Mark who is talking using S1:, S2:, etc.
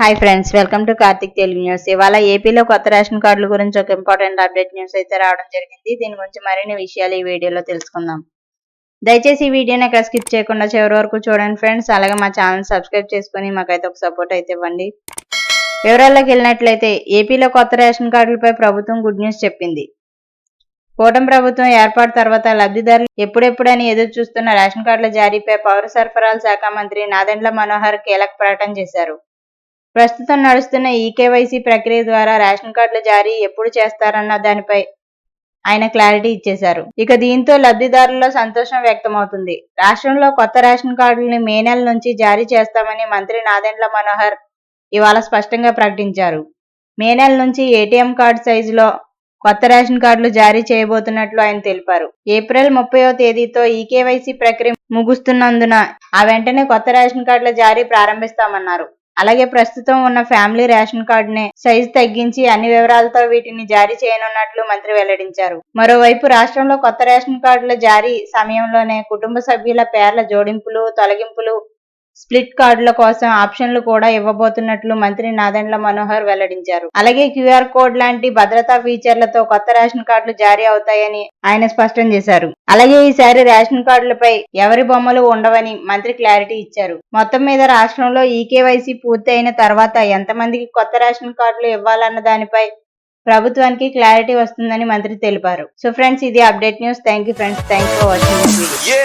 S1: Hi friends, welcome to Karthik Telugu news. ఇవాళ ఏపీలో కొత్త రేషన్ కార్డుల గురించి ఒక ఇంపార్టెంట్ అప్డేట్ న్యూస్ అయితే రావడం జరిగింది. దీని గురించి మరిన్ని విషయాలు ఈ వీడియోలో తెలుసుకుందాం. దయచేసి ఈ వీడియోని ఎక్కడ స్కిప్ చేయకుండా చివరి వరకు చూడండి ఫ్రెండ్స్. అలాగే మా ఛానల్ సబ్స్క్రైబ్ చేసుకుని మాకైతే ఒక సపోర్ట్ అయితే ఇవ్వండి. వివరాల్లోకి వెళ్ళినట్లయితే ఏపీలో కొత్త రేషన్ కార్డులపై ప్రభుత్వం గుడ్ న్యూస్ చెప్పింది. కూటమి ప్రభుత్వం ఏర్పాటు తర్వాత లబ్ధిదారులు ఎప్పుడెప్పుడని ఎదురు చూస్తున్న రేషన్ కార్డుల జారీపై పౌర సరఫరాల శాఖ మంత్రి నాదెండ్ల మనోహర్ కీలక ప్రకటన చేశారు. ప్రస్తుతం నడుస్తున్న ఈకేవైసీ ప్రక్రియ ద్వారా రేషన్ కార్డుల జారీ ఎప్పుడు చేస్తారన్న దానిపై ఆయన క్లారిటీ ఇచ్చేశారు. ఇక దీంతో లబ్ధిదారుల్లో సంతోషం వ్యక్తమవుతుంది. రాష్ట్రంలో కొత్త రేషన్ కార్డుల్ని మే నెల నుంచి జారీ చేస్తామని మంత్రి నాదెండ్ల మనోహర్ ఇవాళ స్పష్టంగా ప్రకటించారు. మే నెల నుంచి ఏటీఎం కార్డు సైజులో కొత్త రేషన్ కార్డులు జారీ చేయబోతున్నట్లు ఆయన తెలిపారు. ఏప్రిల్ 30వ తేదీతో ఈకేవైసీ ప్రక్రియ ముగుస్తున్నందున ఆ వెంటనే కొత్త రేషన్ కార్డుల జారీ ప్రారంభిస్తామన్నారు. అలాగే ప్రస్తుతం ఉన్న ఫ్యామిలీ రేషన్ కార్డునే సైజు తగ్గించి అన్ని వివరాలతో వీటిని జారీ చేయనున్నట్లు మంత్రి వెల్లడించారు. మరోవైపు రాష్ట్రంలో కొత్త రేషన్ కార్డుల జారీ సమయంలోనే కుటుంబ సభ్యుల పేర్ల జోడింపులు, తొలగింపులు, స్ప్లిట్ కార్డుల కోసం ఆప్షన్లు కూడా ఇవ్వబోతున్నట్లు మంత్రి నాదెండ్ల మనోహర్ వెల్లడించారు. అలాగే క్యూఆర్ కోడ్ లాంటి భద్రతా ఫీచర్లతో కొత్త రేషన్ కార్డులు జారీ అవుతాయని ఆయన స్పష్టం చేశారు. అలాగే ఈసారి రేషన్ కార్డులపై ఎవరి బొమ్మలు ఉండవని మంత్రి క్లారిటీ ఇచ్చారు. మొత్తం మీద రాష్ట్రంలో ఈకేవైసీ పూర్తి అయిన తర్వాత ఎంతమందికి కొత్త రేషన్ కార్డులు ఇవ్వాలన్న దానిపై ప్రభుత్వానికి క్లారిటీ వస్తుందని మంత్రి తెలిపారు. సో ఫ్రెండ్స్, ఇది update news. Thank you friends. Thanks for watching this video.